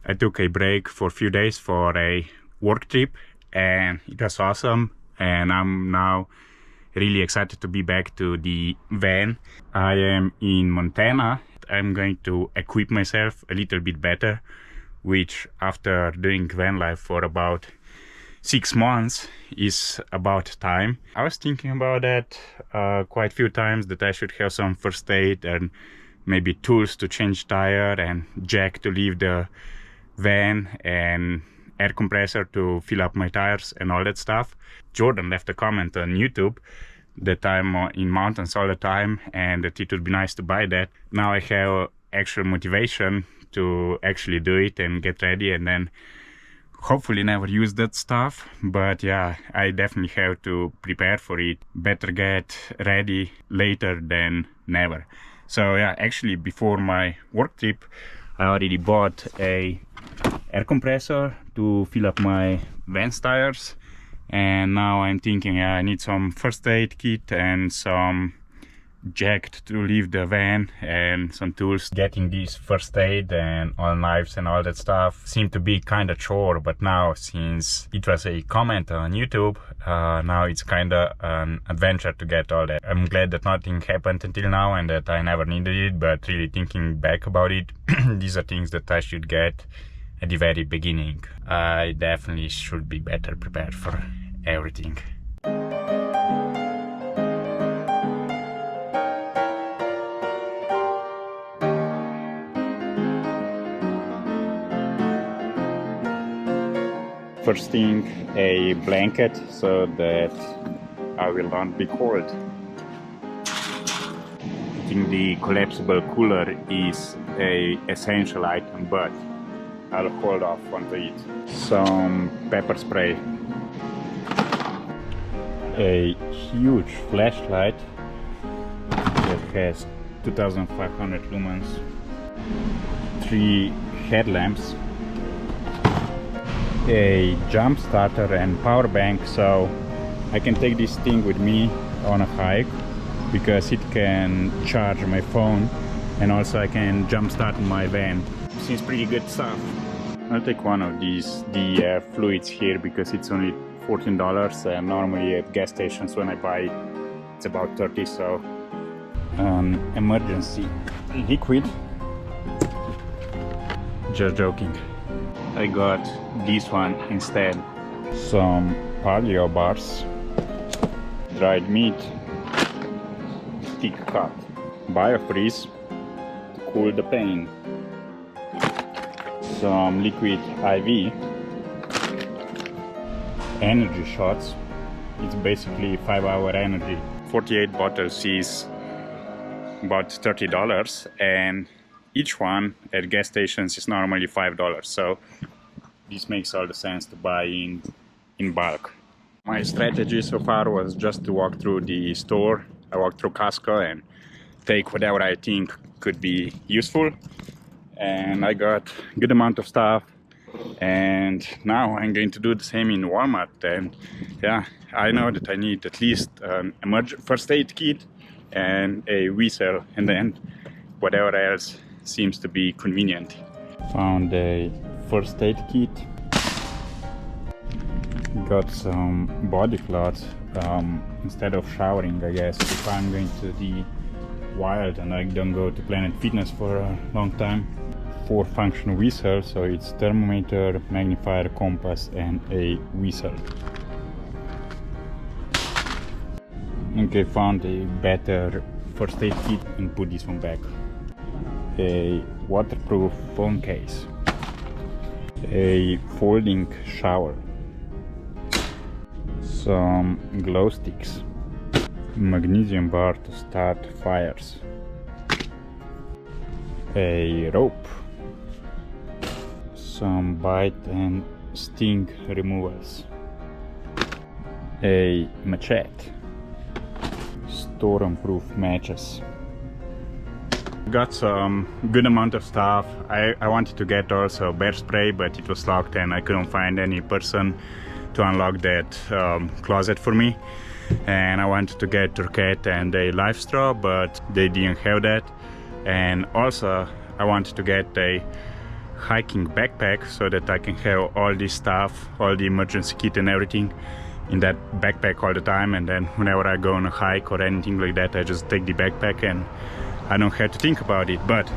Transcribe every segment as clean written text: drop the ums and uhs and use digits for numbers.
I took a break for a few days for a work trip, and it was awesome. And I'm now really excited to be back to the van. I am in Montana. I'm going to equip myself a little bit better, which after doing van life for about 6 months is about time. I was thinking about that quite a few times, that I should have some first aid and maybe tools to change tire and jack to leave the van and air compressor to fill up my tires and all that stuff. Jordan left a comment on YouTube that I'm in mountains all the time and that it would be nice to buy that. Now I have actual motivation to actually do it and get ready, and then hopefully never use that stuff. But yeah, I definitely have to prepare for it. Better get ready later than never. So yeah, actually before my work trip I already bought a air compressor to fill up my Vans tires, and now I'm thinking I need some first aid kit and some jack to leave the van and some tools. Getting these first aid and all knives and all that stuff seemed to be kind of chore, but now since it was a comment on YouTube, now it's kind of an adventure to get all that. I'm glad that nothing happened until now and that I never needed it, but really thinking back about it, these are things that I should get at the very beginning. I definitely should be better prepared for everything. First thing, a blanket so that I will not be cold. I think the collapsible cooler is a essential item, but I'll hold off onto it. Some pepper spray. A huge flashlight that has 2500 lumens. 3 headlamps. A jump starter and power bank, so I can take this thing with me on a hike because it can charge my phone, and also I can jump start my van. Seems pretty good stuff. I'll take one of these DEF fluids here because it's only $14, and normally at gas stations when I buy it, it's about 30. So emergency liquid. Just joking. I got this one instead. Some paleo bars, dried meat, thick cut, biofreeze to cool the pain, some liquid IV, energy shots. It's basically 5-hour energy. 48 bottles is about $30, and each one at gas stations is normally $5, so this makes all the sense to buy in bulk. My strategy so far was just to walk through the store. I walked through Costco and take whatever I think could be useful, and I got a good amount of stuff, and now I'm going to do the same in Walmart. And yeah, I know that I need at least an first aid kit and a whistle, and then whatever else seems to be convenient. Found a first aid kit. Got some body cloths. Instead of showering, I guess, if I'm going to the wild and I don't go to Planet Fitness for a long time. 4 function whistles, so it's thermometer, magnifier, compass and a whistle. Okay, found a better first aid kit and put this one back. A waterproof phone case, a folding shower, some glow sticks, magnesium bar to start fires, a rope, some bite and sting removals, a machete, storm-proof matches. Got some good amount of stuff. I wanted to get also bear spray, but it was locked and I couldn't find any person to unlock that closet for me. And I wanted to get Turquette and a live straw, but they didn't have that. And also I wanted to get a hiking backpack so that I can have all this stuff, all the emergency kit and everything in that backpack all the time, and then whenever I go on a hike or anything like that, I just take the backpack and I don't have to think about it. But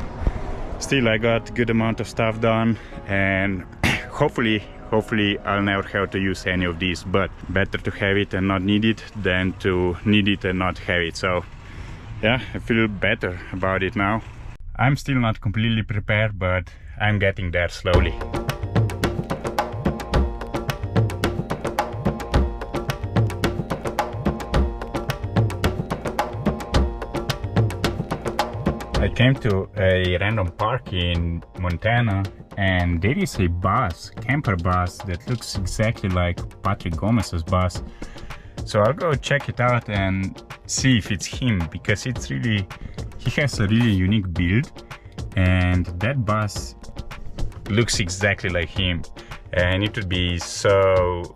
still, I got a good amount of stuff done, and hopefully I'll never have to use any of these, but better to have it and not need it than to need it and not have it. So yeah, I feel better about it now. I'm still not completely prepared, but I'm getting there slowly. I came to a random park in Montana, and there is a bus, camper bus, that looks exactly like Patrick Gomez's bus. So I'll go check it out and see if it's him, because it's really, he has a really unique build, and that bus looks exactly like him, and it would be so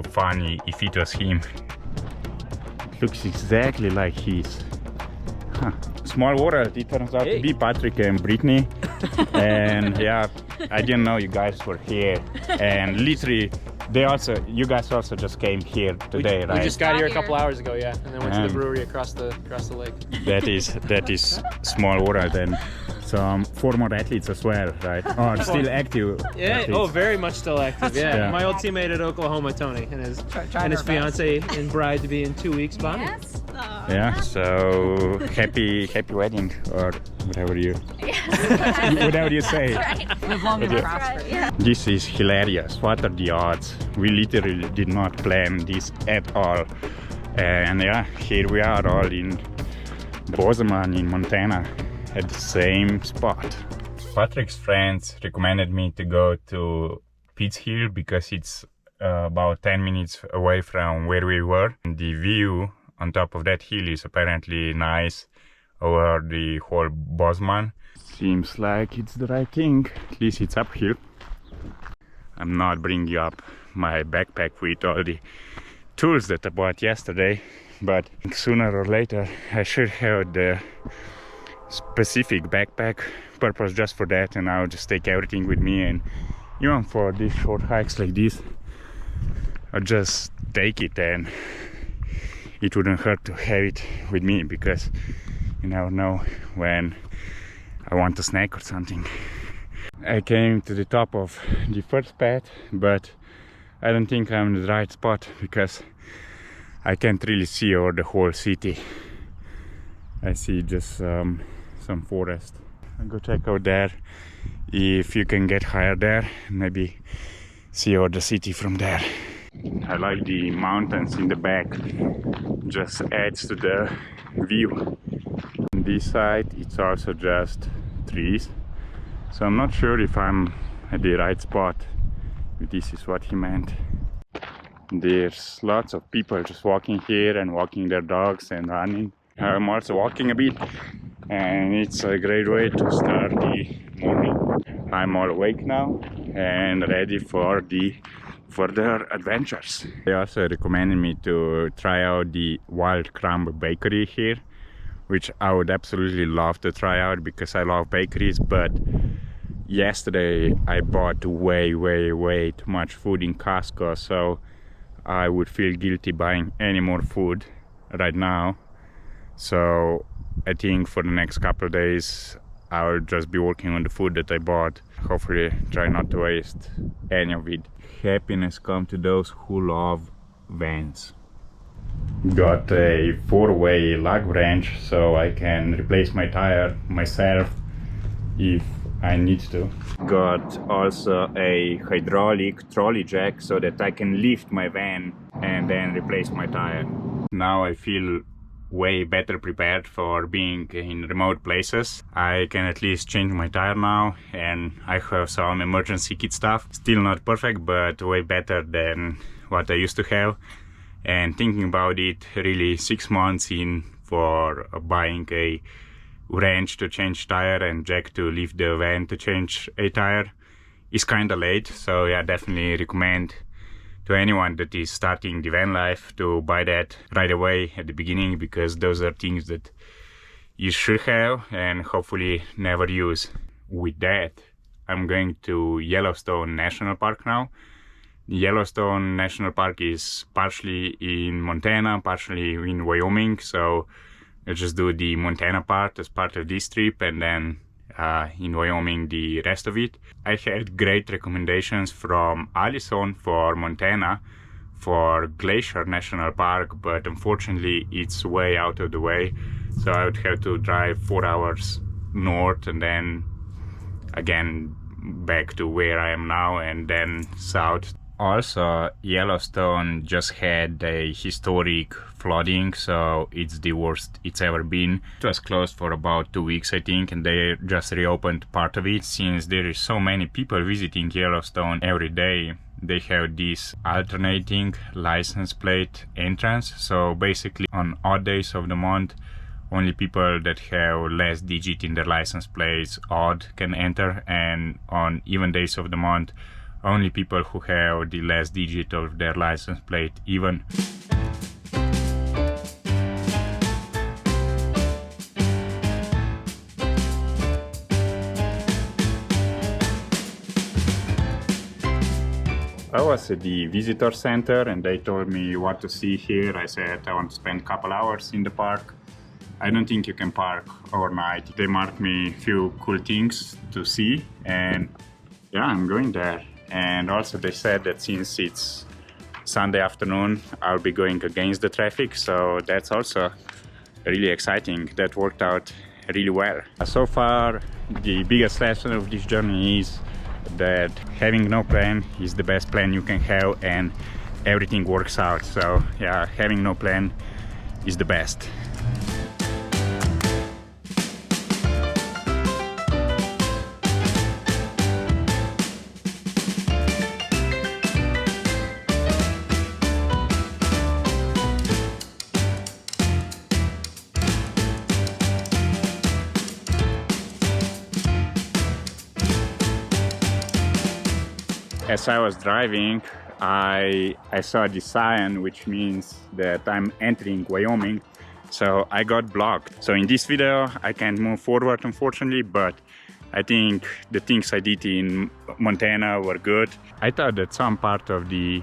funny if it was him. It looks exactly like his. Huh. Small world, it turns out to be Patrick and Brittany. And yeah, I didn't know you guys were here, and literally you guys also just came here today, right? We just got here a couple hours ago, yeah, and then went to the brewery across the lake. That is small world, and some former athletes as well, right? Or still active. Yeah, athletes. Oh, very much still active. Yeah. My old teammate at Oklahoma, Tony, and his fiance and bride to be in 2 weeks, Bonnie. Yes. Yeah, so happy wedding, or whatever you say. Live long and prosper. Yeah. This is hilarious. What are the odds? We literally did not plan this at all, and yeah, here we are all in Bozeman in Montana at the same spot. Patrick's friends recommended me to go to Pitts Hill because it's about 10 minutes away from where we were. The view on top of that hill is apparently nice over the whole Bozeman. Seems like it's the right thing, at least it's uphill. I'm not bringing up my backpack with all the tools that I bought yesterday, but sooner or later I should have the specific backpack purpose just for that, and I'll just take everything with me, and even for these short hikes like this I'll just take it, and it wouldn't hurt to have it with me, because you never know when I want a snack or something. I came to the top of the first path, but I don't think I'm in the right spot because I can't really see over the whole city. I see just some forest. I'll go check out there if you can get higher there, maybe see over the city from there. I like the mountains in the back, just adds to the view. On this side it's also just trees, so I'm not sure if I'm at the right spot, if this is what he meant. There's lots of people just walking here and walking their dogs and running. I'm also walking a bit, and it's a great way to start the morning. I'm all awake now and ready for the further adventures. They also recommended me to try out the Wild Crumb Bakery here, which I would absolutely love to try out because I love bakeries, but yesterday I bought way too much food in Costco, so I would feel guilty buying any more food right now. So I think for the next couple of days I'll just be working on the food that I bought. Hopefully try not to waste any of it. Happiness comes to those who love vans. Got a 4-way lug wrench so I can replace my tire myself if I need to. Got also a hydraulic trolley jack so that I can lift my van and then replace my tire. Now I feel way better prepared for being in remote places. I can at least change my tire now, and I have some emergency kit stuff. Still not perfect, but way better than what I used to have. And thinking about it, really 6 months in for buying a wrench to change tire and jack to lift the van to change a tire is kind of late. So yeah, definitely recommend to anyone that is starting the van life to buy that right away at the beginning, because those are things that you should have and hopefully never use. With that, I'm going to Yellowstone National Park now. Yellowstone National Park is partially in Montana, partially in Wyoming, so I'll just do the Montana part as part of this trip, and then in Wyoming the rest of it. I had great recommendations from Allison for Montana for Glacier National Park, but unfortunately it's way out of the way, so I would have to drive 4 hours north and then again back to where I am now and then south. Also, Yellowstone just had a historic flooding, so it's the worst it's ever been. It was closed for about 2 weeks, I think, and they just reopened part of it. Since there is so many people visiting Yellowstone every day, they have this alternating license plate entrance. So basically on odd days of the month, only people that have less digit in their license plates, odd, can enter, and on even days of the month, only people who have the last digit of their license plate even. I was at the visitor center and they told me what to see here. I said I want to spend a couple hours in the park. I don't think you can park overnight. They marked me a few cool things to see, and yeah, I'm going there. And also they said that since it's Sunday afternoon, I'll be going against the traffic, so that's also really exciting. That worked out really well. So far, the biggest lesson of this journey is that having no plan is the best plan you can have, and everything works out. So yeah, having no plan is the best. As I was driving, I saw the sign, which means that I'm entering Wyoming, so I got blocked. So in this video I can't move forward, unfortunately, but I think the things I did in Montana were good. I thought that some part of the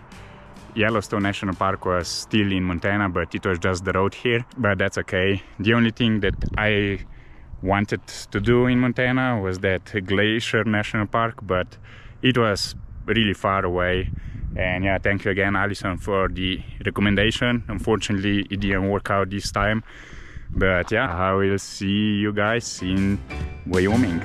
Yellowstone National Park was still in Montana, but it was just the road here, but that's okay. The only thing that I wanted to do in Montana was that Glacier National Park, but it was really far away. And yeah, thank you again, Allison, for the recommendation. Unfortunately, it didn't work out this time, but yeah, I will see you guys in Wyoming.